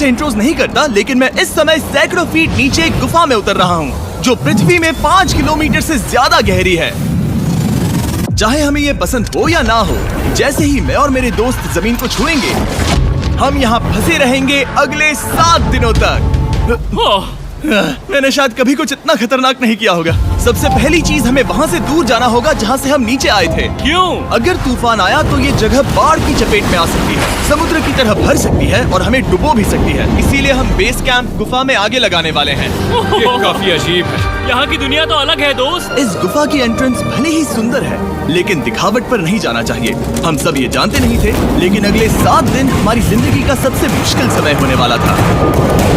से इंट्रोज नहीं करता, लेकिन मैं इस समय सैकड़ों फीट नीचे एक गुफा में उतर रहा हूँ जो पृथ्वी में 5 किलोमीटर से ज्यादा गहरी है। चाहे हमें ये पसंद हो या ना हो, जैसे ही मैं और मेरे दोस्त जमीन को छुएंगे, हम यहाँ फंसे रहेंगे अगले 7 दिनों तक। मैंने शायद कभी कुछ इतना खतरनाक नहीं किया होगा। सबसे पहली चीज, हमें वहाँ से दूर जाना होगा जहाँ से हम नीचे आए थे। क्यों? अगर तूफान आया तो ये जगह बाढ़ की चपेट में आ सकती है, समुद्र की तरह भर सकती है और हमें डुबो भी सकती है। इसीलिए हम बेस कैंप गुफा में आगे लगाने वाले हैं। ये काफी अजीब है। यहाँ की दुनिया तो अलग है दोस्त। इस गुफा की एंट्रेंस भले ही सुंदर है, लेकिन दिखावट पर नहीं जाना चाहिए। हम सब ये जानते नहीं थे, लेकिन अगले 7 दिन हमारी जिंदगी का सबसे मुश्किल समय होने वाला था।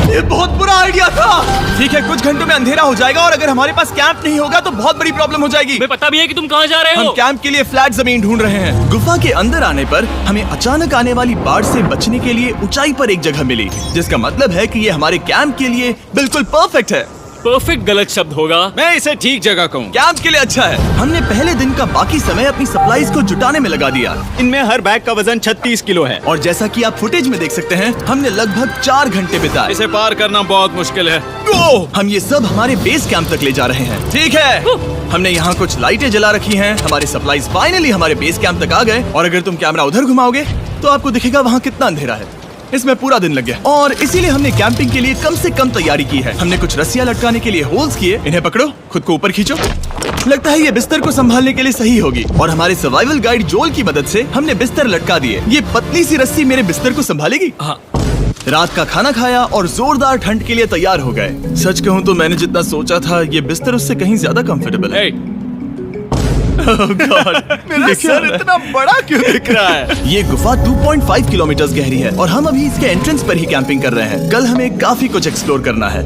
ये बहुत बुरा आइडिया था। ठीक है, कुछ घंटों में अंधेरा हो जाएगा और अगर हमारे पास कैंप नहीं होगा तो बहुत बड़ी प्रॉब्लम हो जाएगी। हमें पता भी है कि तुम कहाँ जा रहे हो। हम कैंप के लिए फ्लैट जमीन ढूंढ रहे हैं। गुफा के अंदर आने पर हमें अचानक आने वाली बाढ़ से बचने के लिए ऊंचाई पर एक जगह मिली, जिसका मतलब है कि ये हमारे कैंप के लिए बिल्कुल परफेक्ट है। परफेक्ट गलत शब्द होगा। मैं इसे ठीक जगह कहूँ। कैंप के लिए अच्छा है। हमने पहले दिन का बाकी समय अपनी सप्लाईज को जुटाने में लगा दिया। इनमें हर बैग का वजन 36 किलो है। और जैसा कि आप फुटेज में देख सकते हैं, हमने लगभग 4 घंटे बिताए। इसे पार करना बहुत मुश्किल है। हम ये सब हमारे बेस कैंप तक ले जा रहे हैं। ठीक है, हमने यहाँ कुछ लाइटें जला रखी हैं। हमारे सप्लाईज फाइनली हमारे बेस कैंप तक आ गए। और अगर तुम कैमरा उधर घुमाओगे तो आपको दिखेगा वहाँ कितना अंधेरा है। इसमें पूरा दिन लग गया और इसीलिए हमने कैंपिंग के लिए कम से कम तैयारी की है। हमने कुछ रस्सियां लटकाने के लिए होल्स किए। इन्हें पकड़ो, खुद को ऊपर खींचो। लगता है ये बिस्तर को संभालने के लिए सही होगी। और हमारे सर्वाइवल गाइड जोल की मदद से हमने बिस्तर लटका दिए। ये पतली सी रस्सी मेरे बिस्तर को संभालेगी। हाँ। रात का खाना खाया और जोरदार ठंड के लिए तैयार हो गए। सच कहूँ तो मैंने जितना सोचा था, ये बिस्तर उससे कहीं ज्यादा कंफर्टेबल है। Oh God, मेरा सर इतना बड़ा क्यों दिख रहा है? ये गुफा 2.5 किलोमीटर गहरी है और हम अभी इसके एंट्रेंस पर ही कैंपिंग कर रहे हैं। कल हमें काफी कुछ एक्सप्लोर करना है।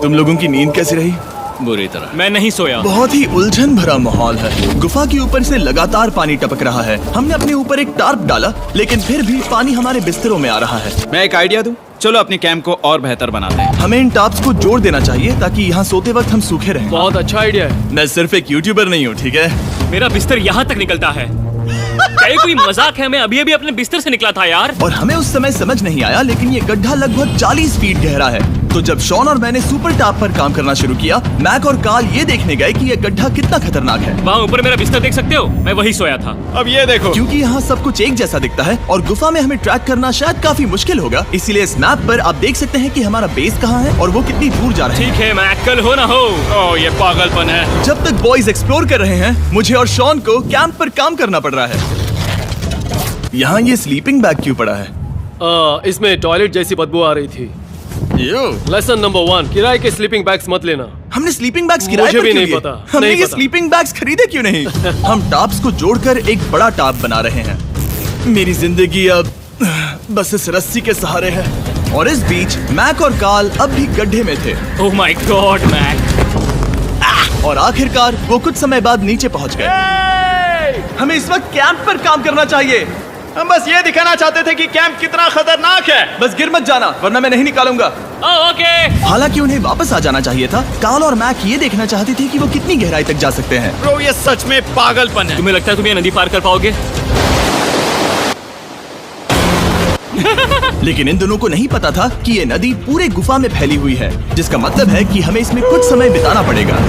तुम लोगों की नींद कैसी रही? बुरी तरह। मैं नहीं सोया। बहुत ही उलझन भरा माहौल है। गुफा के ऊपर से लगातार पानी टपक रहा है। हमने अपने ऊपर एक टार्प डाला, लेकिन फिर भी पानी हमारे बिस्तरों में आ रहा है। मैं एक आइडिया दूं? चलो अपने कैंप को और बेहतर बनाते हैं। हमें इन टार्प्स को जोड़ देना चाहिए ताकि यहाँ सोते वक्त हम सूखे रहें। बहुत अच्छा आइडिया है। मैं सिर्फ एक यूट्यूबर नहीं हूँ, ठीक है? मेरा बिस्तर यहाँ तक निकलता है। क्या ये कोई मजाक है? मैं अभी अभी अपने बिस्तर से निकला था यार। और हमें उस समय समझ नहीं आया, लेकिन ये गड्ढा लगभग 40 फीट गहरा है। तो जब शॉन और मैंने सुपर टाप पर काम करना शुरू किया, मैक और कार्ल ये देखने गए कि ये गड्ढा कितना खतरनाक है। वहाँ ऊपर मेरा बिस्तर देख सकते हो? मैं वही सोया था। अब ये देखो। क्योंकि यहाँ सब कुछ एक जैसा दिखता है और गुफा में हमें ट्रैक करना शायद काफी मुश्किल होगा, इसीलिए इस मैप पर आप देख सकते हैं कि हमारा बेस कहाँ है और वो कितनी दूर जा रहे हैं। ठीक है, मैं कल हो ना हो। ओह, ये पागलपन है। जब तक बॉयज एक्सप्लोर कर रहे हैं, मुझे और शॉन को कैंप पर काम करना पड़ रहा है। यहाँ ये स्लीपिंग बैग क्यों पड़ा है? इसमें टॉयलेट जैसी बदबू आ रही थी। लेसन नंबर 1, किराए के स्लीपिंग बैग्स मत लेना। हमने स्लीपिंग बैग्स किराए मुझे पर भी क्यों नहीं लिए? पता, हमने नहीं ये पता। स्लीपिंग बैग्स खरीदे क्यों नहीं? हम टाप्स को जोड़कर एक बड़ा टाप बना रहे हैं। मेरी जिंदगी अब बस इस रस्सी के सहारे है। और इस बीच मैक और कार्ल अब भी गड्ढे में थे। ओह माय गॉड मैक। और आखिरकार वो कुछ समय बाद नीचे पहुंच गए। हमें इस वक्त कैंप पर काम करना चाहिए। हम बस ये दिखाना चाहते थे कि कैंप कितना खतरनाक है। बस गिर मत जाना, वरना मैं नहीं निकालूंगा। ओके। हालांकि उन्हें वापस आ जाना चाहिए था। कार्ल और मैक ये देखना चाहते थे कि वो कितनी गहराई तक जा सकते हैं। ब्रो, ये सच में पागलपन है। तुम्हें लगता है तुम ये नदी पार कर पाओगे? लेकिन इन दोनों को नहीं पता था कि ये नदी पूरे गुफा में फैली हुई है, जिसका मतलब है कि हमें इसमें कुछ समय बिताना पड़ेगा।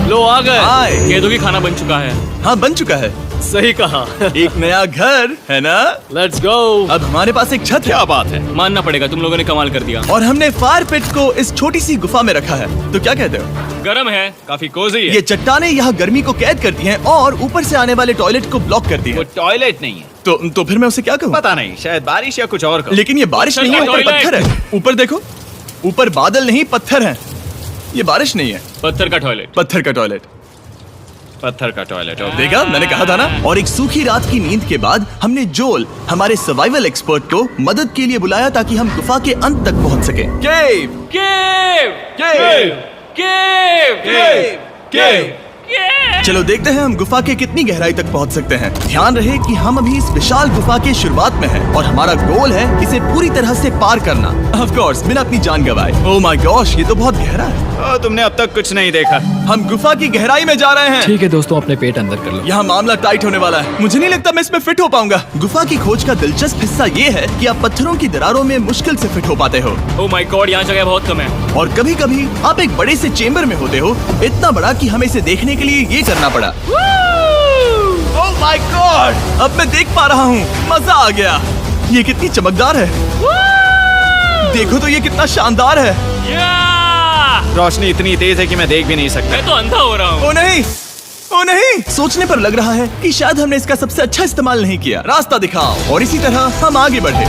लो आ गए। हाय। कह दो कि खाना बन चुका है। हाँ, बन चुका है। सही कहा। एक नया घर है ना? Let's go. अब हमारे पास एक छत है। क्या बात है। मानना पड़ेगा, तुम लोगों ने कमाल कर दिया। और हमने फायर पिट को इस छोटी सी गुफा में रखा है। तो क्या कहते हो? गरम है। काफी कोजी है। ये चट्टानें यहाँ गर्मी को कैद करती हैं और ऊपर से आने वाले टॉयलेट को ब्लॉक करती वो हैं। टॉयलेट नहीं है। तो फिर मैं उसे क्या कहूँ? पता नहीं, शायद बारिश या कुछ और। लेकिन ये बारिश नहीं है, ऊपर टॉयलेट। पत्थर है। ऊपर देखो, ऊपर बादल नहीं पत्थर है। ये बारिश नहीं है, पत्थर का टॉयलेट। पत्थर का टॉयलेट। पत्थर का टॉयलेट। देखा, मैंने कहा था ना। और एक सूखी रात की नींद के बाद हमने जोल, हमारे सर्वाइवल एक्सपर्ट को मदद के लिए बुलाया ताकि हम गुफा के अंत तक पहुंच सके। केव, केव, केव, केव, केव, केव, चलो देखते हैं हम गुफा के कितनी गहराई तक पहुंच सकते हैं। ध्यान रहे कि हम अभी इस विशाल गुफा के शुरुआत में हैं और हमारा गोल है इसे पूरी तरह से पार करना। ऑफ कोर्स बिना अपनी जान गंवाए। ओह माय गॉश, ये तो बहुत गहरा है। तुमने अब तक कुछ नहीं देखा। हम गुफा की गहराई में जा रहे हैं। ठीक है दोस्तों, अपने पेट अंदर कर लो। यहाँ मामला टाइट होने वाला है। मुझे नहीं लगता मैं इसमें फिट हो पाऊंगा। गुफा की खोज का दिलचस्प हिस्सा ये है कि आप पत्थरों की दरारों में मुश्किल से फिट हो पाते हो ओह माय गॉड, यहाँ जगह बहुत कम है। और कभी कभी आप एक बड़े से चेम्बर में होते हो, इतना बड़ा कि हमें इसे देखने के लिए ये करना पड़ा। ओह माय गॉड, अब मैं देख पा रहा हूँ। मजा आ गया। ये कितनी चमकदार है। देखो तो ये कितना शानदार है। रोशनी इतनी तेज है कि मैं देख भी नहीं सकता। मैं तो अंधा हो रहा हूँ। ओ नहीं, ओ नहीं, सोचने पर लग रहा है कि शायद हमने इसका सबसे अच्छा इस्तेमाल नहीं किया। रास्ता दिखाओ। और इसी तरह हम आगे बढ़े।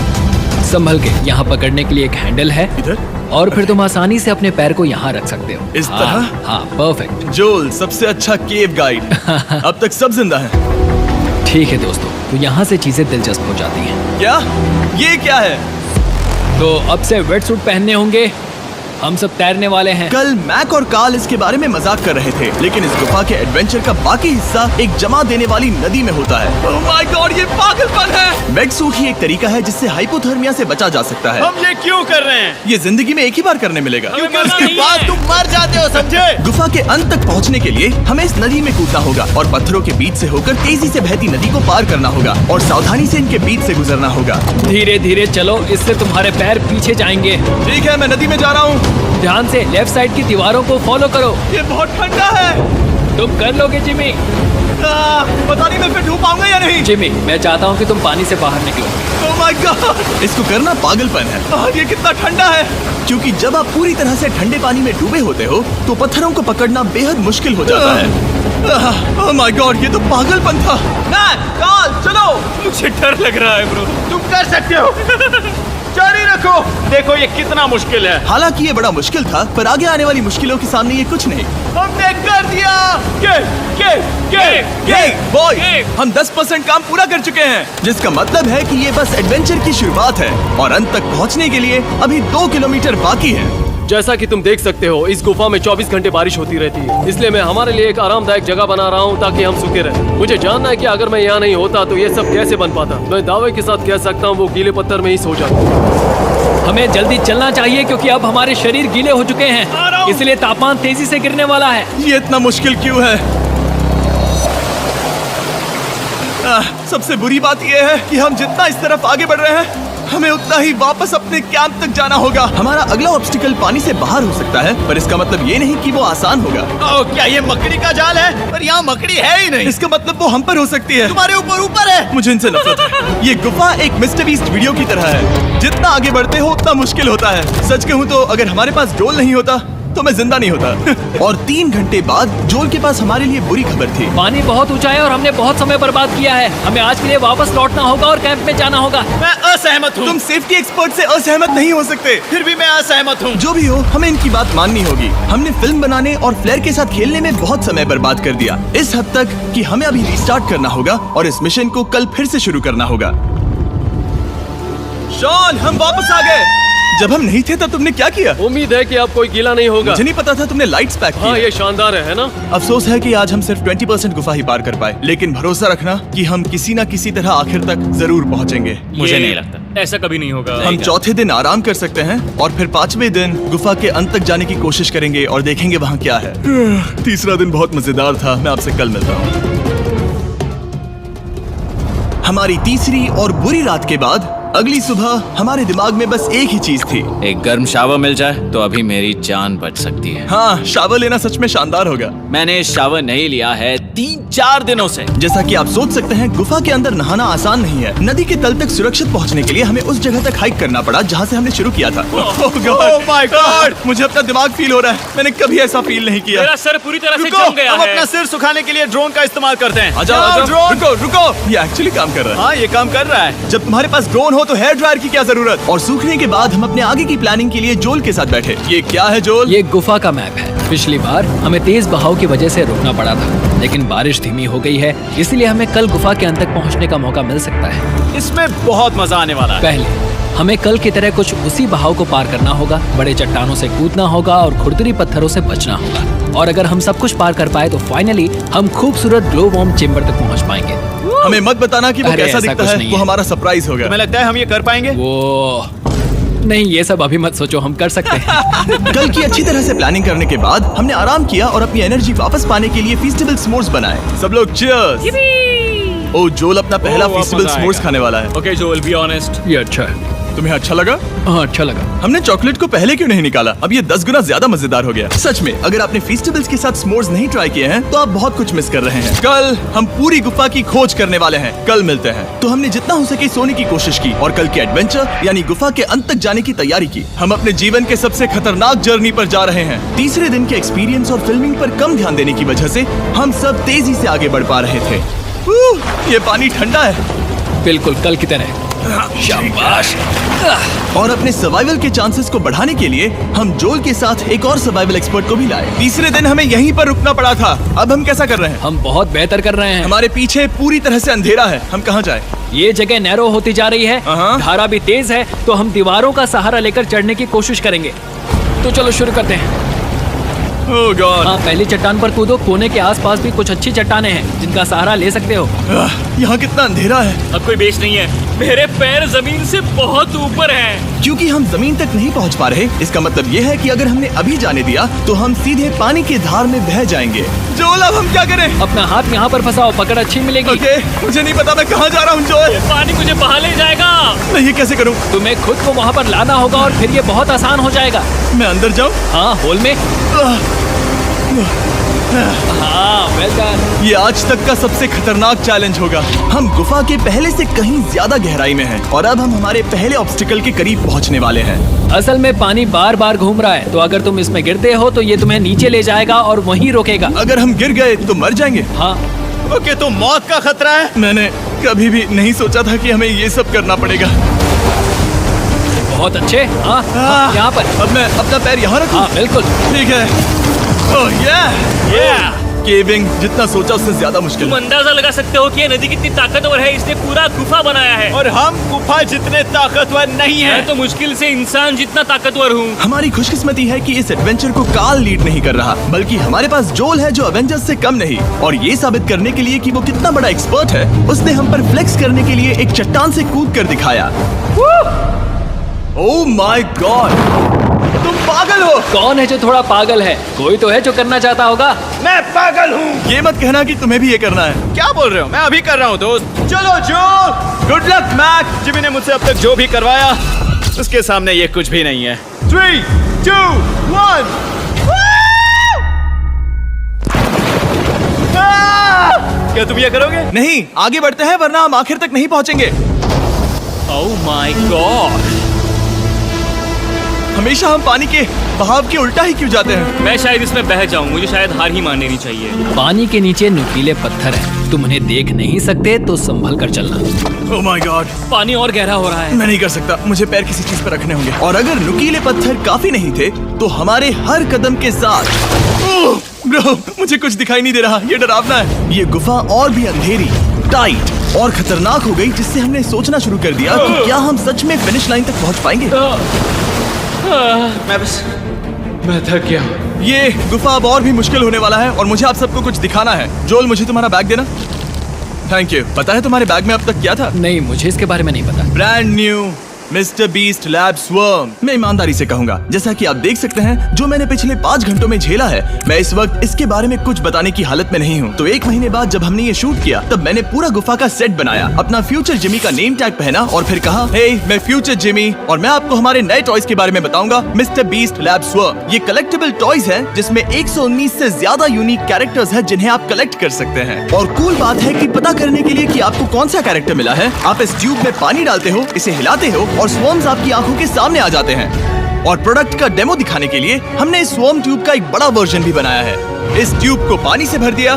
संभल के, यहाँ पकड़ने के लिए एक हैंडल है इधर? और फिर तुम आसानी से अपने पैर को यहाँ रख सकते हो। इस हाँ, तरह? हाँ, परफेक्ट। जोल, सबसे अच्छा केव गाइड। अब तक सब जिंदा हैं। ठीक है दोस्तों, तो यहाँ से चीजें दिलचस्प हो जाती हैं। क्या? ये क्या है? तो अब से वेट सूट पहनने होंगे। हम सब तैरने वाले हैं। कल मैक और कार्ल इसके बारे में मजाक कर रहे थे, लेकिन इस गुफा के एडवेंचर का बाकी हिस्सा एक जमा देने वाली नदी में होता है। ओह माय गॉड, ये पागलपन है। वेट सूट ही एक तरीका है जिससे हाइपोथर्मिया से बचा जा सकता है। हम ये क्यों कर रहे हैं? ये जिंदगी में एक ही बार करने मिलेगा। क्योंकि उसके बाद तुम मर जाते हो, समझे? गुफा के अंत तक पहुंचने के लिए हमें इस नदी में कूदना होगा और पत्थरों के बीच से होकर तेजी से बहती नदी को पार करना होगा और सावधानी से इनके बीच से गुजरना होगा। धीरे धीरे चलो, इससे तुम्हारे पैर पीछे जाएंगे। ठीक है, मैं नदी में जा रहा हूँ। ध्यान से लेफ्ट साइड की दीवारों को फॉलो करो। ये बहुत ठंडा है। तुम कर लोगे जिमी। पता नहीं मैं फिट हो पाऊंगा या नहीं। जिमी, मैं चाहता हूँ कि तुम पानी से बाहर निकलो। ओह माय गॉड, इसको करना पागलपन है। ये कितना ठंडा है। क्योंकि जब आप पूरी तरह से ठंडे पानी में डूबे होते हो तो पत्थरों को पकड़ना बेहद मुश्किल हो जाता है। ओह माय गॉड, ये तो पागलपन था। कार्ल, चलो। मुझे डर लग रहा है ब्रो। तुम कर सकते हो। जारी रखो। देखो ये कितना मुश्किल है। हालांकि ये बड़ा मुश्किल था, पर आगे आने वाली मुश्किलों के सामने ये कुछ नहीं। हमने कर दिया। बॉय, हम 10% काम पूरा कर चुके हैं, जिसका मतलब है कि ये बस एडवेंचर की शुरुआत है और अंत तक पहुंचने के लिए अभी 2 किलोमीटर बाकी है। जैसा कि तुम देख सकते हो, इस गुफा में 24 घंटे बारिश होती रहती है। इसलिए मैं हमारे लिए एक आरामदायक जगह बना रहा हूँ ताकि हम सूखे रहें। मुझे जानना है कि अगर मैं यहाँ नहीं होता तो ये सब कैसे बन पाता। मैं दावे के साथ कह सकता हूँ वो गीले पत्थर में ही सो जाता। हमें जल्दी चलना चाहिए क्योंकि अब हमारे शरीर गीले हो चुके हैं, इसलिए तापमान तेजी से गिरने वाला है। ये इतना मुश्किल क्यों है? सबसे बुरी बात यह है कि हम जितना इस तरफ आगे बढ़ रहे हैं, हमें उतना ही वापस अपने कैंप तक जाना होगा। हमारा अगला ऑब्स्टिकल पानी से बाहर हो सकता है, पर इसका मतलब ये नहीं कि वो आसान होगा। ओह, क्या ये मकड़ी का जाल है? पर यहाँ मकड़ी है ही नहीं। इसका मतलब वो हम पर हो सकती है। तुम्हारे ऊपर है। मुझे इनसे नफरत है। ये गुफा एक मिस्टर बीस्ट वीडियो की तरह है। जितना आगे बढ़ते हो उतना मुश्किल होता है। सच कहूँ तो अगर हमारे पास जोल नहीं होता तो मैं जिंदा नहीं होता। और 3 घंटे बाद जोल के पास हमारे लिए बुरी खबर थी। पानी बहुत ऊंचा है और हमने बहुत समय बर्बाद किया है। हमें आज के लिए वापस लौटना होगा और कैंप में जाना होगा। मैं असहमत हूँ। तुम सेफ्टी एक्सपर्ट से असहमत नहीं हो सकते। फिर भी मैं असहमत हूँ। जो भी हो, हमें इनकी बात माननी होगी। हमने फिल्म बनाने और फ्लेयर के साथ खेलने में बहुत समय बर्बाद कर दिया, इस हद तक कि हमें अभी रिस्टार्ट करना होगा और इस मिशन को कल फिर से शुरू करना होगा। शॉन, हम वापस आ गए। जब हम नहीं थे तब तुमने क्या किया? उम्मीद है कि अब कोई गीला नहीं होगा। मुझे नहीं पता था तुमने लाइट्स पैक हाँ, की। ये शानदार है ना? अफसोस है कि आज हम सिर्फ 20% गुफा ही पार कर पाए, लेकिन भरोसा रखना कि हम किसी न किसी तरह आखिर तक जरूर पहुंचेंगे। मुझे नहीं लगता ऐसा कभी नहीं होगा। हम चौथे दिन आराम कर सकते हैं और फिर 5वें दिन गुफा के अंत तक जाने की कोशिश करेंगे और देखेंगे वहाँ क्या है। तीसरा दिन बहुत मजेदार था। मैं आपसे कल मिलता हूँ। हमारी तीसरी और बुरी रात के बाद अगली सुबह हमारे दिमाग में बस एक ही चीज थी। एक गर्म शावर मिल जाए तो अभी मेरी जान बच सकती है। हाँ, शावर लेना सच में शानदार होगा। मैंने शावर नहीं लिया है 3-4 दिनों से। जैसा कि आप सोच सकते हैं, गुफा के अंदर नहाना आसान नहीं है। नदी के तल तक सुरक्षित पहुंचने के लिए हमें उस जगह तक हाइक करना पड़ा जहां से हमने शुरू किया था। Oh my God! मुझे अपना दिमाग फील हो रहा है। मैंने कभी ऐसा फील नहीं किया। मेरा सर पूरी तरह से रुको, जम गया हम है। अपना सिर सुखाने के लिए ड्रोन का इस्तेमाल करते हैं। आजाओ, ड्रोन। रुको रुको, ये एक्चुअली काम कर रहा है। हाँ, ये काम कर रहा है। जब तुम्हारे पास ड्रोन हो तो हेयर ड्रायर की क्या जरूरत। और सूखने के बाद हम अपने आगे की प्लानिंग के लिए जोल के साथ बैठे। ये क्या है जोल? ये गुफा का मैप है। पिछली बार हमें तेज बहाव की वजह से रुकना पड़ा था, लेकिन बारिश धीमी हो गई है, इसलिए हमें कल गुफा के अंत तक पहुंचने का मौका मिल सकता है। इसमें बहुत मजा आने वाला है। पहले हमें कल की तरह कुछ उसी बहाव को पार करना होगा, बड़े चट्टानों से कूदना होगा और खुरदरी पत्थरों से बचना होगा। और अगर हम सब कुछ पार कर पाए तो फाइनली हम खूबसूरत ग्लो वॉर्म चेम्बर तक पहुंच पाएंगे। हमें मत बताना कि वो अरे, कैसा ऐसा दिखता कुछ है, नहीं वो है। हमारा सरप्राइज होगा। तुम्हें लगता है हम ये कर पाएंगे? वो नहीं, ये सब अभी मत सोचो, हम कर सकते हैं। कल की अच्छी तरह से प्लानिंग करने के बाद हमने आराम किया और अपनी एनर्जी वापस पाने के लिए फीस्टेबल स्मोर्स बनाए। सब लोग चीयर्स। ओ, जोल अपना पहला अब फीस्टेबल मजा स्मोर्स आएगा। खाने वाला है। ओके जोल, बी ऑनेस्ट। ये अच्छा है। तुम्हें अच्छा लगा? हाँ, अच्छा लगा। हमने चॉकलेट को पहले क्यों नहीं निकाला? अब ये 10 गुना ज्यादा मजेदार हो गया। सच में, अगर आपने फीस्टेबल्स के साथ स्मोर्स नहीं ट्राई किए हैं तो आप बहुत कुछ मिस कर रहे हैं। कल हम पूरी गुफा की खोज करने वाले हैं। कल मिलते हैं। तो हमने जितना हो सके सोने की कोशिश की और कल के एडवेंचर यानी गुफा के अंत तक जाने की तैयारी की। हम अपने जीवन के सबसे खतरनाक जर्नी पर जा रहे हैं। तीसरे दिन के एक्सपीरियंस और फिल्मिंग पर कम ध्यान देने की वजह से हम सब तेजी से आगे बढ़ पा रहे थे। ये पानी ठंडा है बिल्कुल कल की तरह। शाबाश। और अपने सर्वाइवल के चांसेस को बढ़ाने के लिए हम जोल के साथ एक और सर्वाइवल एक्सपर्ट को भी लाए। तीसरे दिन हमें यहीं पर रुकना पड़ा था। अब हम कैसा कर रहे हैं? हम बहुत बेहतर कर रहे हैं। हमारे पीछे पूरी तरह से अंधेरा है। हम कहाँ जाएं? ये जगह नैरो होती जा रही है, हाँ। धारा भी तेज है, तो हम दीवारों का सहारा लेकर चढ़ने की कोशिश करेंगे। तो चलो शुरू करते हैं। ओह गॉड। हाँ, पहली चट्टान पर कूदो। कोने के आसपास भी कुछ अच्छी चट्टानें हैं जिनका सहारा ले सकते हो। यहाँ कितना अंधेरा है। अब कोई बेस नहीं है, मेरे पैर जमीन से बहुत ऊपर हैं। क्योंकि हम जमीन तक नहीं पहुँच पा रहे, इसका मतलब ये है कि अगर हमने अभी जाने दिया तो हम सीधे पानी की धार में बह जाएंगे। जोल, अब हम क्या करें? अपना हाथ यहाँ पर फंसाओ, पकड़ अच्छी मिलेगी। ओके, मुझे नहीं पता मैं कहाँ जा रहा हूँ जोल। पानी मुझे बहा ले जाएगा। मैं ये कैसे करूँ? तुम्हें खुद को वहाँ पर लाना होगा और फिर ये बहुत आसान हो जाएगा। मैं अंदर जाऊँ? हाँ, होल में। हाँ, वेल डन। ये आज तक का सबसे खतरनाक चैलेंज होगा। हम गुफा के पहले से कहीं ज्यादा गहराई में हैं और अब हम हमारे पहले ऑब्स्टिकल के करीब पहुंचने वाले हैं। असल में पानी बार बार घूम रहा है, तो अगर तुम इसमें गिरते हो तो ये तुम्हें नीचे ले जाएगा और वहीं रोकेगा। अगर हम गिर गए तो मर जाएंगे। हाँ, ओके, तो मौत का खतरा है। मैंने कभी भी नहीं सोचा था कि हमें ये सब करना पड़ेगा। बहुत अच्छे। हाँ, हाँ, यहाँ पर। अब मैं अपना पैर यहाँ रखूं? हाँ, बिल्कुल। ठीक है। ओह yeah! केविंग जितना सोचा उससे ज्यादा मुश्किल तुम है। अंदाजा लगा सकते हो कि ये नदी कितनी ताकतवर है। इसने पूरा गुफा बनाया है। और हम गुफा जितने ताकतवर नहीं मैं है। तो मुश्किल से इंसान जितना ताकतवर हूँ। हमारी खुशकिस्मती है कि इस एडवेंचर को काल लीड नहीं कर रहा, बल्कि हमारे पास जोल है जो अवेंजर्स से कम नहीं। और ये साबित करने के लिए कि वो कितना बड़ा एक्सपर्ट है, उसने हम पर फ्लेक्स करने के लिए एक चट्टान से कूद कर दिखाया। ओह माय गॉड, तुम पागल हो। कौन है जो थोड़ा पागल है? कोई तो है जो करना चाहता होगा। मैं पागल हूँ। ये मत कहना कि तुम्हें भी ये करना है। क्या बोल रहे हो? मैं अभी कर रहा हूँ दोस्त। चलो जो, गुड लक मैक। जिमी ने मुझसे अब तक जो भी करवाया उसके सामने ये कुछ भी नहीं है। 3, 2, 1। क्या तुम ये करोगे? नहीं, आगे बढ़ते हैं वरना हम आखिर तक नहीं पहुंचेंगे। ओह माय गॉड, हमेशा हम पानी के बहाव के उल्टा ही क्यों जाते हैं? मैं शायद इसमें बह जाऊं। मुझे शायद हार ही मान लेनी चाहिए। पानी के नीचे नुकीले पत्थर हैं। तुम उन्हें देख नहीं सकते तो संभल कर चलना। ओह माय गॉड, पानी और गहरा हो रहा है। मैं नहीं कर सकता। मुझे पैर किसी चीज पर रखने होंगे। और अगर नुकीले पत्थर काफी नहीं थे तो हमारे हर कदम के साथ ओह ब्रो, मुझे कुछ दिखाई नहीं दे रहा। ये डरावना है। ये गुफा और भी अंधेरी, टाइट और खतरनाक हो गई, जिससे हमने सोचना शुरू कर दिया कि क्या हम सच में फिनिश लाइन तक पहुंच पाएंगे। मैं थक गया। ये गुफा अब और भी मुश्किल होने वाला है और मुझे आप सबको कुछ दिखाना है। जोल, मुझे तुम्हारा बैग देना। Thank you. पता है तुम्हारे बैग में अब तक क्या था? नहीं, मुझे इसके बारे में नहीं पता। Brand new mister beast lab swarm. मैं ईमानदारी से कहूंगा, जैसा कि आप देख सकते हैं, जो मैंने पिछले 5 घंटों में झेला है, मैं इस वक्त इसके बारे में कुछ बताने की हालत में नहीं हूँ। तो 1 महीने बाद जब हमने ये शूट किया, तब मैंने पूरा गुफा का सेट बनाया, अपना फ्यूचर जिमी का नेम टैग पहना और फिर कहा, हे मैं फ्यूचर जिमी और मैं आपको हमारे नए टॉयज के बारे में बताऊंगा, मिस्टर बीस्ट लैब स्वर्म। ये कलेक्टेबल टॉयज है जिसमें 119 से ज्यादा यूनिक कैरेक्टर्स है जिन्हें आप कलेक्ट कर सकते हैं। और कूल बात है कि पता करने के लिए कि आपको कौन सा कैरेक्टर मिला है, आप इस ट्यूब में पानी डालते हो, इसे हिलाते हो और स्वर्म्स आपकी आंखों के सामने आ जाते हैं। और प्रोडक्ट का डेमो दिखाने के लिए हमने इस स्वॉर्म ट्यूब का एक बड़ा वर्जन भी बनाया है। इस ट्यूब को पानी से भर दिया।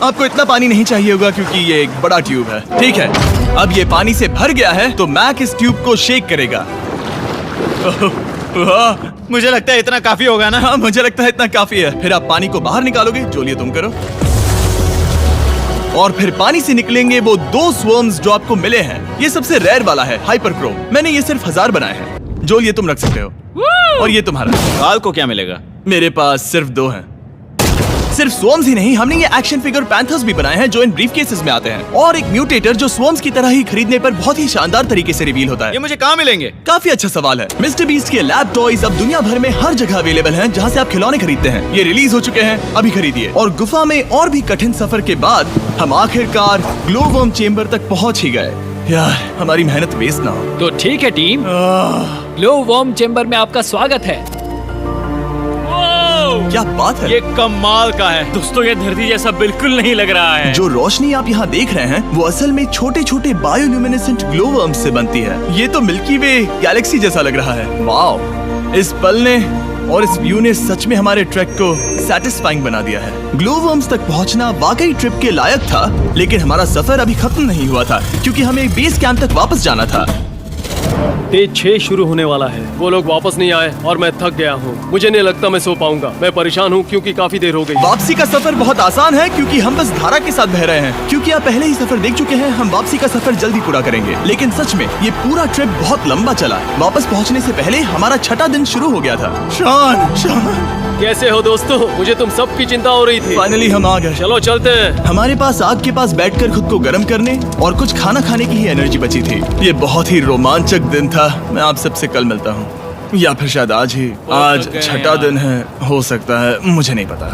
आपको इतना पानी नहीं चाहिए होगा क्योंकि ये एक बड़ा ट्यूब है। ठीक है, अब ये पानी से भर गया है तो मैक इस ट्यूब को शेक करेगा। मुझे लगता है इतना काफी होगा ना? हाँ, मुझे लगता है इतना काफी है। फिर आप पानी को बाहर निकालोगे। जोलिए तुम करो। और फिर पानी से निकलेंगे वो 2 स्वर्म्स जो आपको मिले हैं। ये सबसे रेयर वाला है, हाइपरक्रोम। मैंने ये सिर्फ 1000 बनाए हैं। जोल, ये तुम रख सकते हो और ये तुम्हारा। काल को क्या मिलेगा? मेरे पास सिर्फ 2 हैं। सिर्फ स्वॉर्म्स ही नहीं, हमने ये एक्शन फिगर पैंथर्स भी बनाए हैं जो इन ब्रीफ केसेस में आते हैं, और एक म्यूटेटर जो स्वॉर्म्स की तरह ही खरीदने पर बहुत ही शानदार तरीके से रिवील होता है। ये मुझे कहाँ मिलेंगे? काफी अच्छा सवाल है। मिस्टर बीस्ट के लैब टॉयज अब दुनिया भर में हर जगह अवेलेबल हैं जहां से आप खिलौने खरीदते हैं। ये रिलीज हो चुके हैं, अभी खरीदिए। और गुफा में और भी कठिन सफर के बाद हम आखिरकार ग्लो वर्म चेम्बर तक पहुंच ही गए। यार, हमारी मेहनत वेस्ट ना हो। तो ठीक है टीम, ग्लो वर्म चेम्बर में आपका स्वागत है। क्या बात है, ये कमाल का है। दोस्तों ये धरती जैसा बिल्कुल नहीं लग रहा है। जो रोशनी आप यहाँ देख रहे हैं वो असल में छोटे छोटे बायोल्यूमिनेसेंट ग्लो वर्म्स से बनती है। ये तो मिल्की वे गैलेक्सी जैसा लग रहा है। वाओ, इस पल ने और इस व्यू ने सच में हमारे ट्रैक को सैटिस्फाइंग बना दिया है। ग्लो वर्म्स तक पहुंचना वाकई ट्रिप के लायक था, लेकिन हमारा सफर अभी खत्म नहीं हुआ था क्योंकि हमें बेस कैंप तक वापस जाना था। डे 6 शुरू होने वाला है। वो लोग वापस नहीं आए और मैं थक गया हूँ। मुझे नहीं लगता मैं सो पाऊंगा। मैं परेशान हूँ क्योंकि काफी देर हो गई। वापसी का सफर बहुत आसान है क्योंकि हम बस धारा के साथ बह रहे हैं। क्योंकि आप पहले ही सफर देख चुके हैं, हम वापसी का सफर जल्दी पूरा करेंगे। लेकिन सच में ये पूरा ट्रिप बहुत लंबा चला। वापस पहुंचने से पहले हमारा 6वां दिन शुरू हो गया था। शान, कैसे हो दोस्तों? मुझे तुम सबकी चिंता हो रही थी। फाइनली हम आ गए। चलो चलते हैं। हमारे पास आग के पास बैठकर खुद को गर्म करने और कुछ खाना खाने की ही एनर्जी बची थी। ये बहुत ही रोमांचक दिन था। मैं आप सबसे कल मिलता हूँ, या फिर शायद आज ही। आज 6वां दिन है, हो सकता है, मुझे नहीं पता।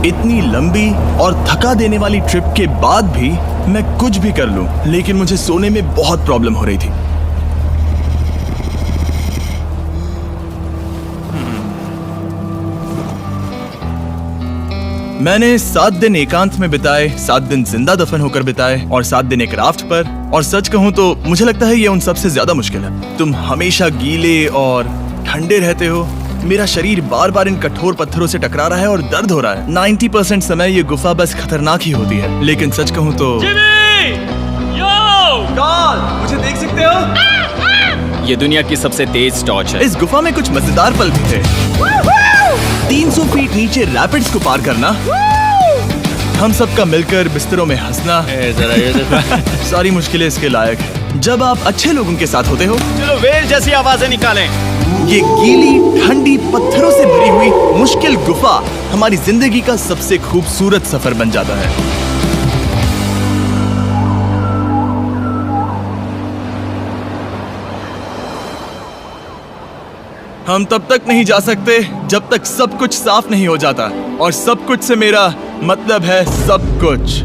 इतनी लंबी और थका देने वाली ट्रिप के बाद भी मैं कुछ भी कर लूं, लेकिन मुझे सोने में बहुत प्रॉब्लम हो रही थी। मैंने 7 दिन एकांत में बिताए, 7 दिन जिंदा दफन होकर बिताए और 7 दिन एक राफ्ट पर। और सच कहूं तो मुझे लगता है ये उन सबसे ज्यादा मुश्किल है। तुम हमेशा गीले और ठंडे रहते हो। मेरा शरीर बार बार इन कठोर पत्थरों से टकरा रहा है और दर्द हो रहा है। 90% समय ये गुफा बस खतरनाक ही होती है। लेकिन सच कहूं तो कार्ल, मुझे देख सकते हो? ये दुनिया की सबसे तेज टॉर्च है। इस गुफा में कुछ मजेदार पल भी थे। 300 फीट नीचे रैपिड्स को पार करना, हम सबका मिलकर बिस्तरों में हंसना, सारी मुश्किलें इसके लायक है जब आप अच्छे लोगों के साथ होते हो। चलो वेल जैसी आवाजें निकालें। ये गीली ठंडी पत्थरों से भरी हुई मुश्किल गुफा हमारी जिंदगी का सबसे खूबसूरत सफर बन जाता है। हम तब तक नहीं जा सकते जब तक सब कुछ साफ नहीं हो जाता, और सब कुछ से मेरा मतलब है सब कुछ।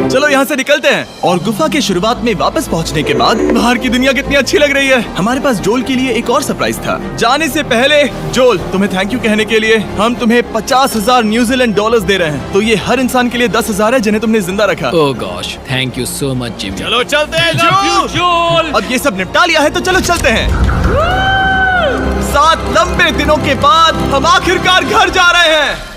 चलो यहाँ से निकलते हैं। और गुफा के शुरुआत में वापस पहुँचने के बाद बाहर की दुनिया कितनी अच्छी लग रही है। हमारे पास जोल के लिए एक और सरप्राइज था। जाने से पहले जोल, तुम्हें थैंक यू कहने के लिए हम तुम्हें 50,000 न्यूजीलैंड डॉलर्स दे रहे हैं। तो ये हर इंसान के लिए 10,000 है जिन्हें तुमने जिंदा रखा। Oh gosh, thank you so much Jimmy. चलो चलते हैं जोल। अब ये सब निपटा लिया है तो चलो चलते हैं। 7 लंबे दिनों के बाद हम आखिरकार घर जा रहे हैं।